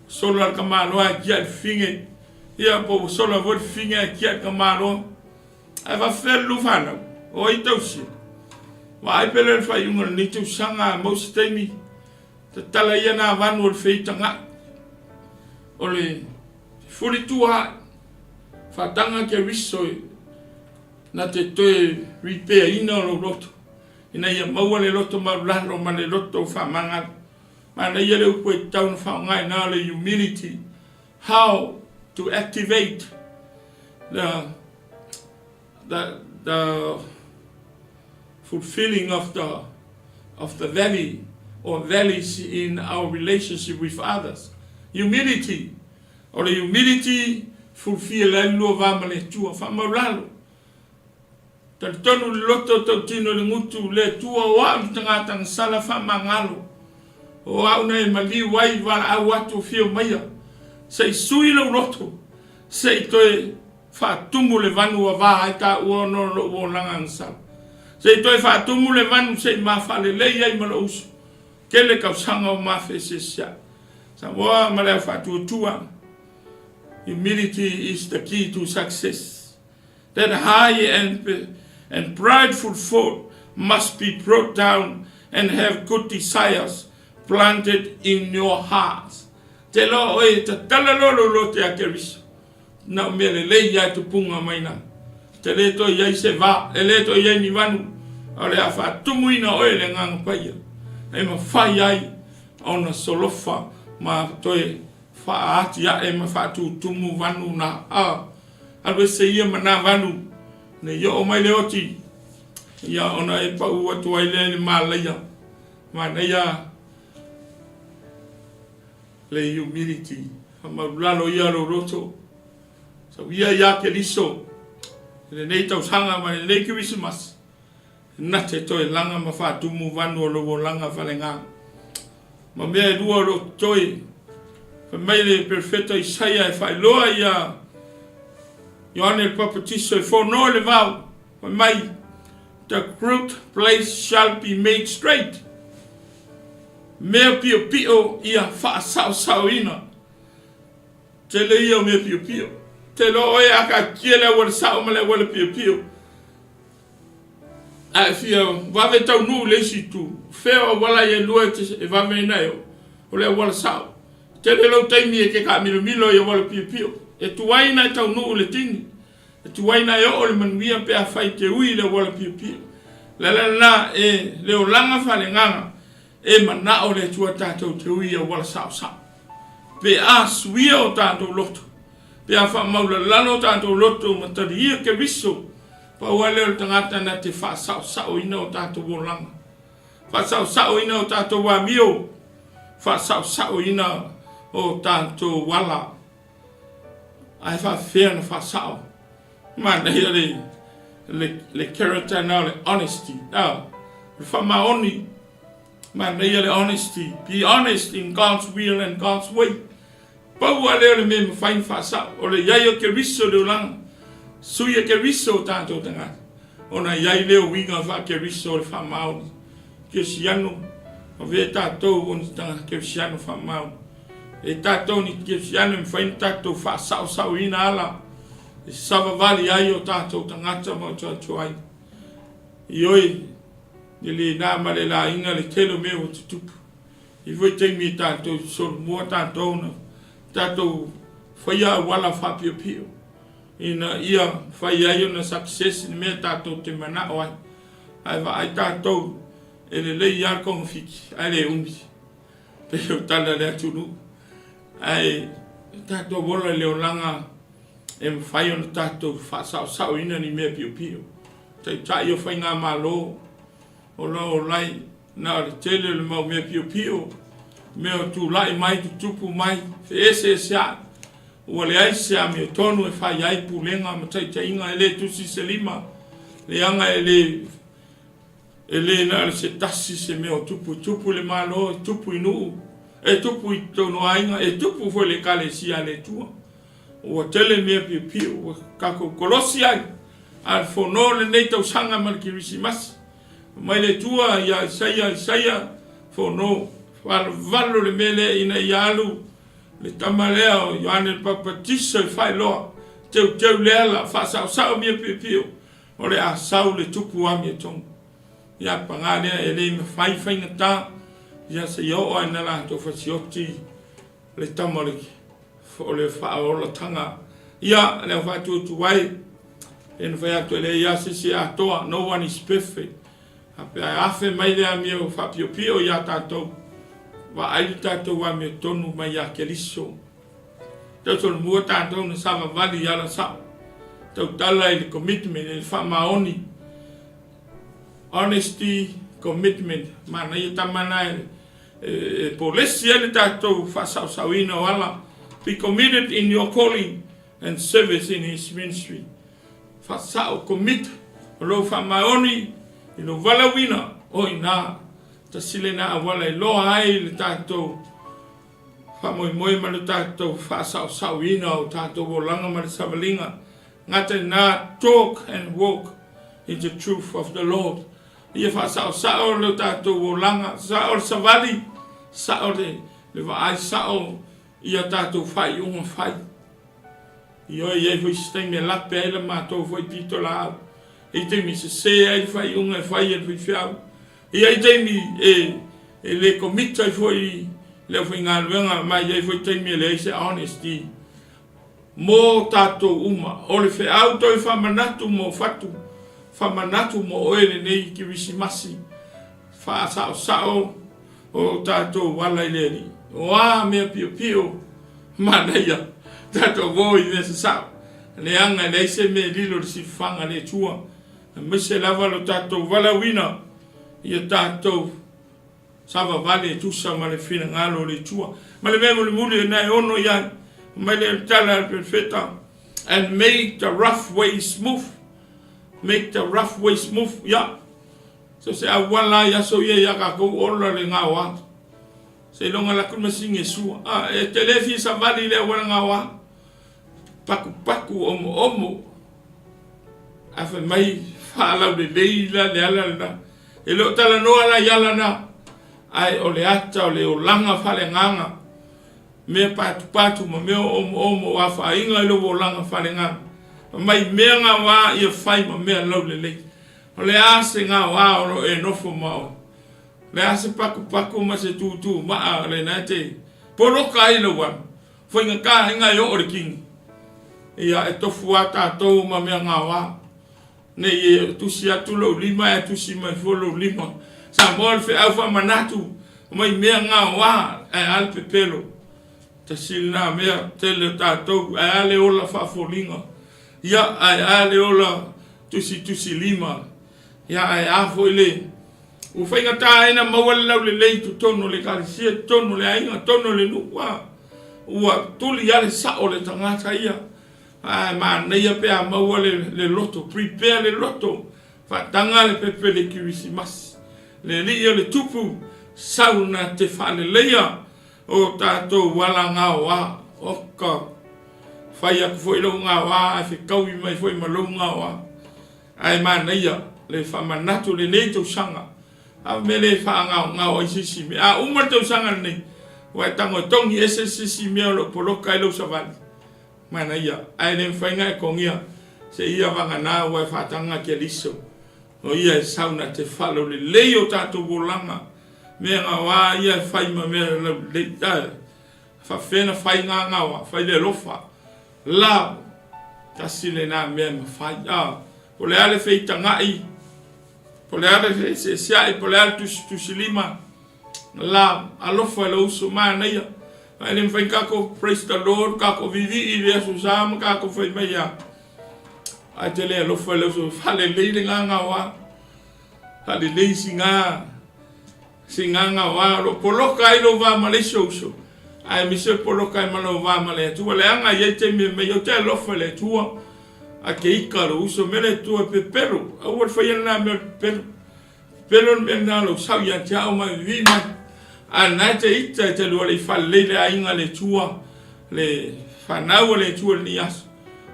sola kamalo a kia finge ia po sola vol finge kia kamalo ai va fer lufana o I tausi wa ai pele fa yunga ni tu sanga mosteni te tala ia na vanu o feitanga ole fuli tua fa tanga ke riso na te toe repair ina lo loto ina ia maua le loto marulano ma le loto fa manga mana ia le upo tau fa ngai na le humility how to activate the fulfilling of the valley or valleys in our relationship with others. Humility, or the humility fulfill la lo va male tua fa malalo. Tal tonu loto to tino le ngutu le tua wa tanga tang sala fa mangalo. O au nei mali wai va a watu fio maya. Sei sui lo loto. Sei toe fa tumu le vanu va ai ta o no o langang sal. Sei toi fa tumu le vanu sei ma fa le ai ma lo usu. Kele ka sanga o ma fe se sia. Sa wa ma le fa tua. Humility is the key to success. That high and prideful thought must be brought down and have good desires planted in your hearts. Te lo e te tala lo te akeriso. Na mele le ya tu punga maina. Te le to ya se va, le to ya ni vanu. Ole afa tumuina o le ngang paia. E ma fai ai ona solofa ma toe fa ati ya e ma fa tu tumu vanu na alwe se ia mana vanu ne yo o mai le oti ya ona e pa u atu ai le malaya ma ne ya le humility ma lalo ya lo roto so ya ke liso le nei tau sanga ma le Christmas na te toi langa ma fa tumu vanu o lo langa falenga ma me dua lo toi fa mai le perfetto Isaia e fa loa ia Ioane il Papatiso e for no le vau fa mai the crooked place shall be made straight me pio pio ia fa sao ina te le ia me pio pio te lo e aka kiele wal sao male wal pio pio a fio va ve tau nu le situ feo wala ye lua e va me na yo o le wal sao te le lo taimi e ke ka milo ye wal pio pio e tuaina tau nu le tini e tuaina yo o le manuia pe a fai te ui le wal pio pio la na e le o langa fa le nganga e mana o le tua tatou te ui e wal sao pe a suia o tatou loto pe a fa maula lano tatou loto matari ia ke riso pa wale o tangata na te fa sao ina o tatou wolanga fa sao ina o tatou wamio fa sao ina o tatou wala ai fa fair na fa sao man le character now le honesty now fa maoni man le honesty, be honest in God's will and God's way. Pau ale me fa fa sao o le yayo ke riso de lang suya ke riso tanto tanga ona yai le winga fa ke riso le fa maoni ke siano ave tato on tanga ke siano fa maoni e tato ni ke siano fa tato fa sao sao ina ala sava vali ayo tato tangata mo choai ioi le na male la inga le telo me o tupu i voi te mi tato so mo tato na tato faia wala fa pio pio ina ia faia yo na success ni me tato te mana o ai va ai tato le ia con fiki ai le umbi pe o tala le tunu ai tato vola le olanga em fai on tato fa sao ina ni me pio pio tai tai yo fai nga malo o lai na le tele le mau me pio pio me o tu lai mai tu tupu mai fe ese sia o le ai sia me tonu e fai ai pulenga ma tai tai nga ele tu si selima le anga ele na le se tasi se me o tupu le malo tupu inu e tupu i tonu ainga e tupu foi le kale sia le tua o tele me pio pio kako kolosi ai al fono le nei tau sanga mal kirisimas mai le tua ya saya fono valo le mele ina yalu le tamaleo yoane papatisa fai lo teu lela fa sao me pio pio o le a sao le tupu a me tong ya pangale ele me fai ngata ya se yo o na la to fasioti le tamale o le fa o la tanga ya le Fatu tu wai en fa to le ya se ato no one is perfect ape afe mai le ami o fa pio pio ya tato wa ai tato wa me tonu mai ya keliso tato mo tato na sa vali ya la sa to tala il commitment il fa maoni honesty commitment mana i tamana polisi ele tato fa sauina wala be committed in your calling and service in his ministry fa sao commit lo fa maoni ino wala wina o ina ta silena wala lo ai le tato fa moi ma le tato fa sauina o tato volanga ma savalinga ngata na talk and walk in the truth of the Lord. Ia fa sao le tato volanga sao savali sao le va ai sao ia tato fai un fai io ia foi stai me la pele ma to foi pitola e te mi se ai fai un fai e foi fiao ia te mi le comita foi le foi ngalwenga ma ia foi te mi le se honesty mo tato uma o le fe auto e fa manatu mo fatu fa manatu mo ele nei ki wisimasi fa sao o tato wala ileri wa me pio pio manaya tato voi nesse sao le anga le se me lilo si fanga le tua me se lava lo tato wala wina ia tato sava vale tu sa male fina ngalo le tua male me le muli na ono ya male tala perfetta and make the rough way smooth. Make the rough way smooth, ya. So se awala ya so ye ya ka ko ola le ngawa. Se longa la kuma singe su. E telefi sa vali le wala ngawa. Paku omo. Afa mai fala de leila le ala. E lo tala no ala yala na. Ai ole ata ole olanga fale nganga. Me patu mo me omo afa inga lo olanga fale nganga. Mai menga wa ia fai ma mea lau le ole ase nga wa o e nofo mao le ase paku ma se tu ma le na te polo kai lo wa foi nga ka nga yo o king ia e tofu ata to ma mea nga wa ne ye tu sia tu lo lima tu si ma folo lima sa mol fe afa manatu mai mea nga wa e al pepelo ta silna mea tele ta to ale ola fa folinga ya ai ola tusi lima ya ai afo ile u fai ngata ina mawala le tu tono le kalisia tono le ainga tono le nuwa ua tuli ya le sa o le tangata ia Ma nei pe a mau le loto, prepare le loto. Whatanga le pepe le kirisimasi. Le lia le tupu, sauna te whale leia. O tātou wala ngā wā, oka. Whai aku fwoi lau ngā wā, ai whi kaui mai fwoi ma lau ngā wā. Ai mā neia, le whamanatu le nei tau sanga. A me le wha ngā wā i sisi me. A umar tau sanga nei. Wai tango tongi ese sisi mea lo poloka i lau savali. Mā neia, ai le mwhainga e kongia. Se ia wanga nā wai whatanga ke liso. O ia e sauna te whalo le leo tātou wolanga. Mea ngā wā ia e whai ma mea le tae. Whawhena whai ngā wā, whai le lofa. Lao, kasi le nā mea ma whai. Po le ale wheita ngai. Po le ale se siai, po le ale tusilima. Lao, alofa e la uso maa neia. Ai le mwhai kako, praise the Lord, kako vivi i lea susama, kako whai mai a. Ai te lea alofa e la uso, whale leile ngā wā. Whale leisi ngā. Si nganga wā, lo poloka i lo wā ma le so. Ai mi se poloka i ma lo wā ma le atua. Le anga i te me o te alofa le atua. A ke ika lo uso me le atua pe pero. A ua whaiana me pero. Pero me na lo sau i a te au mai vina. A nai te ita te lua le whalele a inga le tua. Le whanau le tua ni aso.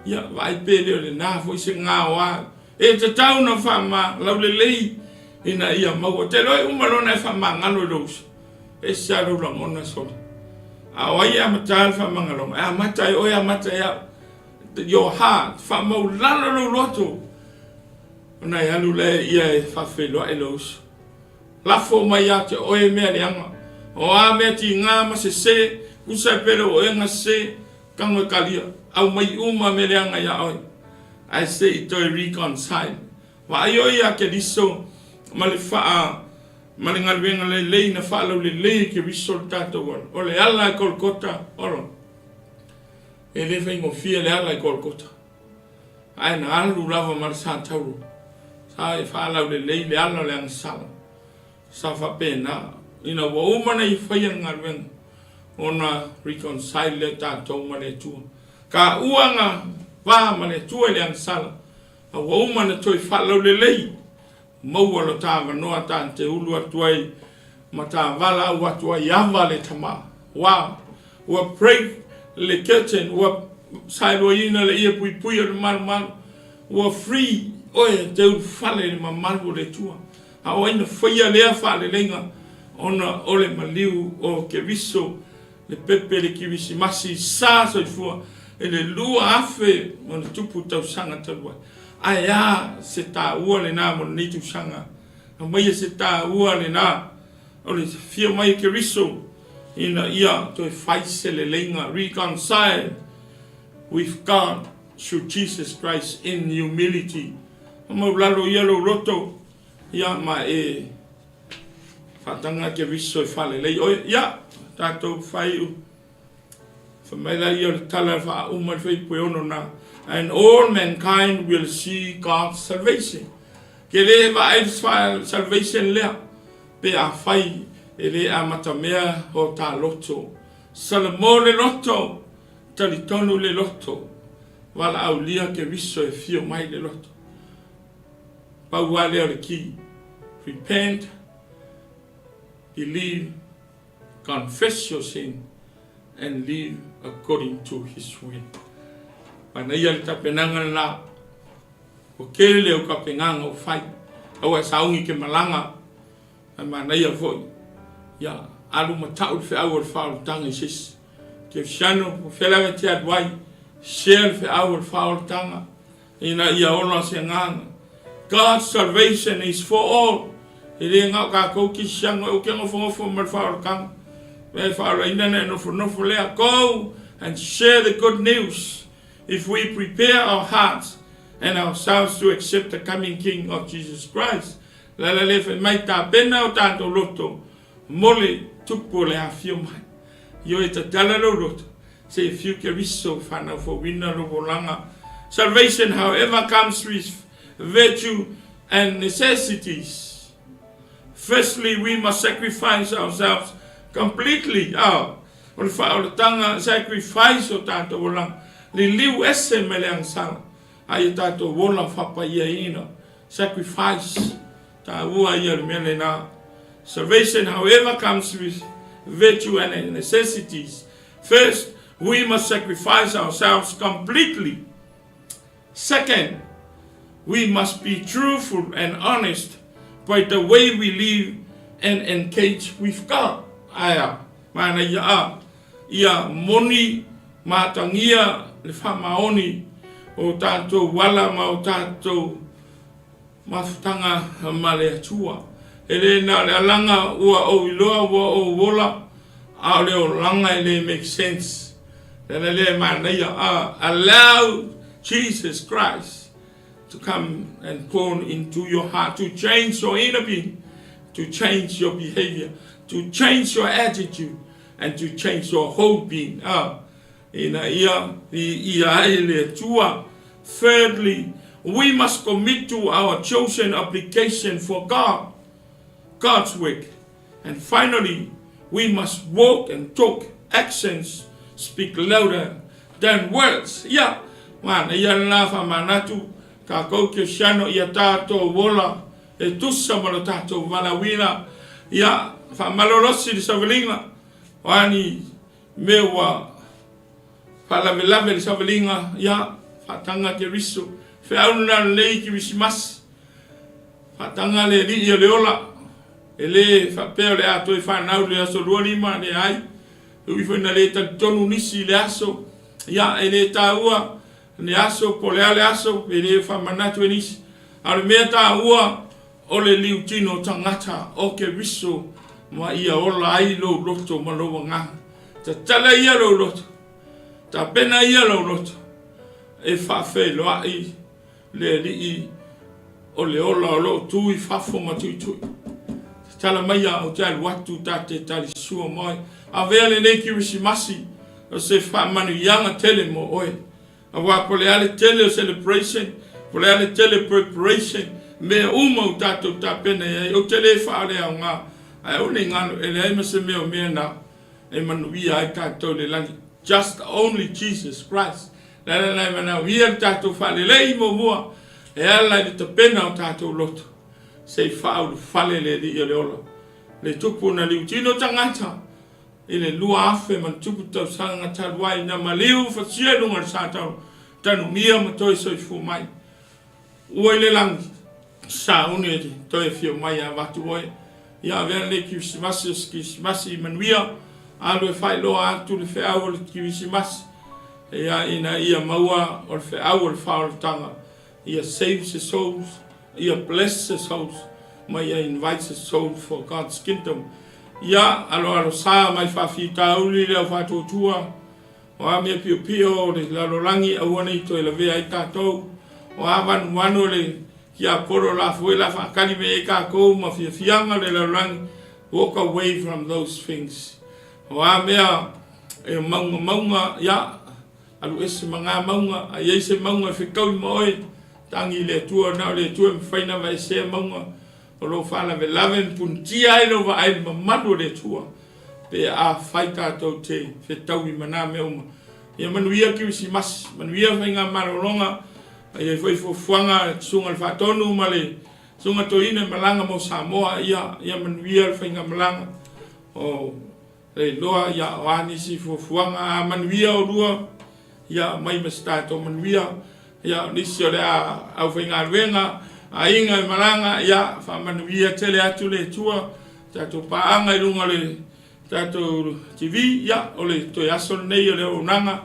Ia, vai pe leo le nā fo i se ngā wā. E te tau na whama, lau le lei. Ina ia maua. Te loi umalona e whamangalo rose. E saro la mona soli. A oi a matai whamangalonga. A matai oi a matai a. Your heart. Whamau lalo lo roto. Nai alu le ia e whawhelua e rose. Lafo mai a te oe mea leanga. O a mea ti ngā ma se. Kusai pero o e ngā se. Kango kalia. Au mai uma me leanga ia oi. I say it to reconcile. Wa ai oi a ke liso. Ma le wha ma le ngalwenga le lei na whaalau le lei ke risol tātou wana. O le ala e kolkota, oro. E le whaingo fia le ala e kolkota. Ai na alu lava ma le sa tauro. Sa e whaalau le lei le ala le angasala. Sa whapena. Ina wa umana i whaia ngalwenga. Ona reconcile le tātou ma le tua. Ka uanga wā ma le tua le angasala. A wa umana toi whaalau le lei. Maua lo tāwa noa tā te ulu atuai ma tā wala au atuai awa le tama. Wow. Ua break le curtain. Ua sailua ina le ia pui pui o le maru maru. Ua free oe te ulu whale le mamaru le tua. A o ina whaia lea whale lenga. Ona ole maliu o ke viso le pepe le kirisimasi sā soifua. E le lua afe mo le tupu tau sanga taluai. Ai a se tā ua le nā mo nitu sanga. A mai se tā ua le nā. O le fia mai ke riso. Ina ia toi whaise le lenga. Reconcile with God through Jesus Christ in humility. A mau lalo ia lo roto. Ia ma e whatanga ke riso e whale lei. O ia tātou whaiu. Whamaila ia le tala wha umar whaipui ono nā. And all mankind will see God's salvation. Ke le vai salvation lea. Pe a whai e le a matamea o tā loto. Salamo le loto. Talitonu le loto. Wala au lia ke riso e fio mai le loto. Pau wale o le ki. Repent. Believe. Confess your sin. And live according to his will. Pana ia le tapenanga la. O kele o kapenganga o whai. Au e saungi ke malanga. Ai mana ia foi. Ia, alu matau le wheau o le whao tanga i sis. Ke whiano, o whelanga te adwai. Share le wheau o le whao tanga. Ina ia ona se nganga. God's salvation is for all. E le ngau ka kou ki sianga o ke ngofo ma le whao tanga. Ve whao ina ne nofo lea. Go and share the good news. If we prepare our hearts and ourselves to accept the coming King of Jesus Christ, la lefe mai tā pena o tātou loto, mole tupu le hawhio mai. Io e ta tala lo roto, se whiu ke riso whanau fo wina lo volanga. Salvation, however, comes with virtue and necessities. Firstly, we must sacrifice ourselves completely. O le whaolatanga sacrifice o tātou volanga. li liu ese me le angsala. Ai tātou wola whapa ia ina. Sacrifice. Ta ua ia le mele na. Salvation, however, comes with virtue and necessities. First, we must sacrifice ourselves completely. Second, we must be truthful and honest by the way we live and engage with God. Aya, mana ia moni matangia le whamaoni o tātou wala ma o tātou mawhtanga male atua. Ele na le alanga ua o iloa ua o wola a le o langa ele make sense. Then le mana ia allow Jesus Christ to come and pour into your heart, to change your inner being, to change your behavior, to change your attitude, and to change your whole being. Thirdly, we must commit to our chosen application for God's work. And finally, we must walk and talk. Actions speak louder than words. Mana ia lafa manatu ka kau ke shano ia tātou wola e tusa malo tātou malawina ia fa malolosi di savelinga wani mewa fa lave di savelinga ia fa tanga ke riso fe auna lei ki wisimas fa tanga le li ia leola ele fa peo le ato e fa nau le aso lualima le ai ui fa na le tonu nisi le aso ia ele taua ne aso po le ale aso e le whamanatu enisi. Aru mea tā ua o le liu tino tangata o ke riso ma ia ola ai lo roto ma lo wanga. Ta tala ia lo roto. Ta pena ia lo roto. E whawhe lo ai le li o le ola o lo tui whafo ma tui tui. Ta tala mai a o tai watu ta te tali sua mai. A vea le neki risi masi o se whamanu ianga tele mo oe. Awa po le ale tele o celebration, po le ale tele preparation, mea uma o tātou tāpena e o tele e whaare au ngā. Ai o ne ngano e le aima se mea o mea na e manuia ai tātou le langi. Just only Jesus Christ. Lala lai mana wia tātou whale lei mo mua. E ala i te pena o tātou loto. Se whaau whale le li i le ola. Le tupu na liu tino tangata. I le lua afe man tupu tau sanga taluai na maliu whasia runga sa tau tanu mia ma toi soi fu mai. Ua le langi sa une te toi fio mai a watu oi. Ia vena le ki visimasi manuia alu e whai loa atu le wheau le ki visimasi. Ia ina ia maua o le wheau le whao le tanga. Ia saves his souls, ia blesses his souls, ma ia invites his soul for God's kingdom. Ia alo sa mai whawhi tauli leo whātua o a mea pio pio le lalolangi a uanei to e la vea i tātou o a wanu le ki a poro la fue la whakari me e kākou ma whianga le lalolangi. Walk away from those things. O a mea e maunga ia alu ese mga maunga a ese maunga e whikau i moe tangi le tua nao le tua mwhaina vai se maunga o lo whala me laven puntia e lo wa ai mamadu le tua pe a whai tātou te whetau i mana me uma. Ia manuia ki wisi mas, manuia whainga marolonga ia foi fuanga sunga le whatonu ma le sunga toina malanga mo Samoa ia manuia le whainga malanga o le loa ia oani si fuanga manuia o rua ia mai mastato manuia ia nisi o le au whainga ruenga a inga i maranga ia whamanuia tele atu le tua tato paanga i runga le tato TV ia o le toi aso nei o le onanga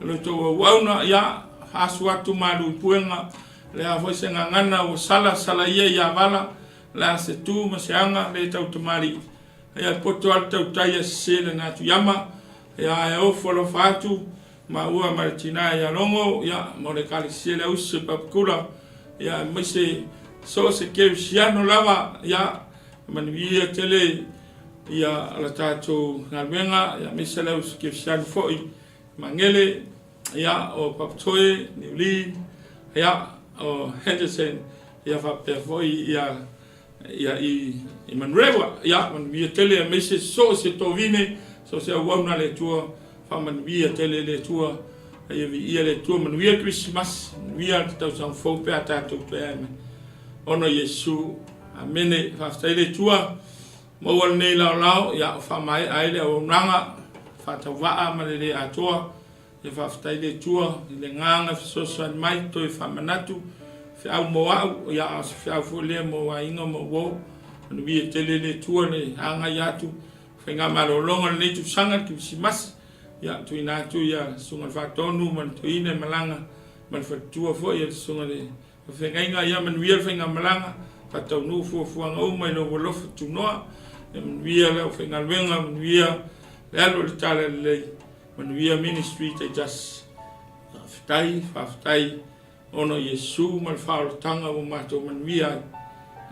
le to wauna ia asu atu maru puenga le a foi senga ngana o sala ia vala la se tu ma se anga le tau tamari ia poto alta utai se le na tu yama ia e o folo Fatu ma ua martina ia longo ia mo le kali se le usse papkula ia mai se so se ke siano lava ia manuia tele ia la tato ngalwenga ia misa le usse ke siano foi mangele ia o paptoe niuli ia o Henderson ia fa foi ia i manrewa ia manuia tele misa so se tovine so se wana le tua fa manuia tele le tua Ia vi ia le tua manuia Christmas, manuia te tau sang fau pe a tātou pe ame. Ono Yesu, amene, whaftai le tua, maua nei lau, ia o whamai aile o nanga, whatau waa ma le atoa, ia whaftai le tua, i le nganga fisosan mai, toi whamanatu, whiau mo au, ia as whiau fulia mo wa inga mo wau, manuia te le tua le anga iatu, whainga marolonga le tu sanga ki Christmas, ia tui nātu ia sunga whatonu man tui ne malanga man whatua fo ia sunga le whengainga ia man wia whenga malanga whatau nu fuafuanga o mai no walofa tu noa man wia leo whenga luenga man wia le alo le tala le man wia ministry te jas whaftai ono Yesu man whaorotanga o mato man wia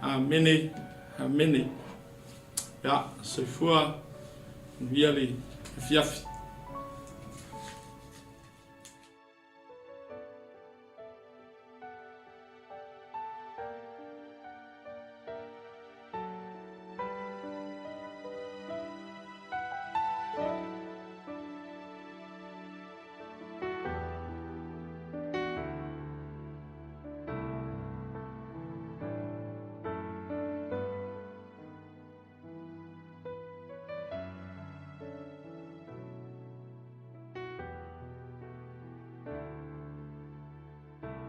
amene amene ia se fua man wia le fiafi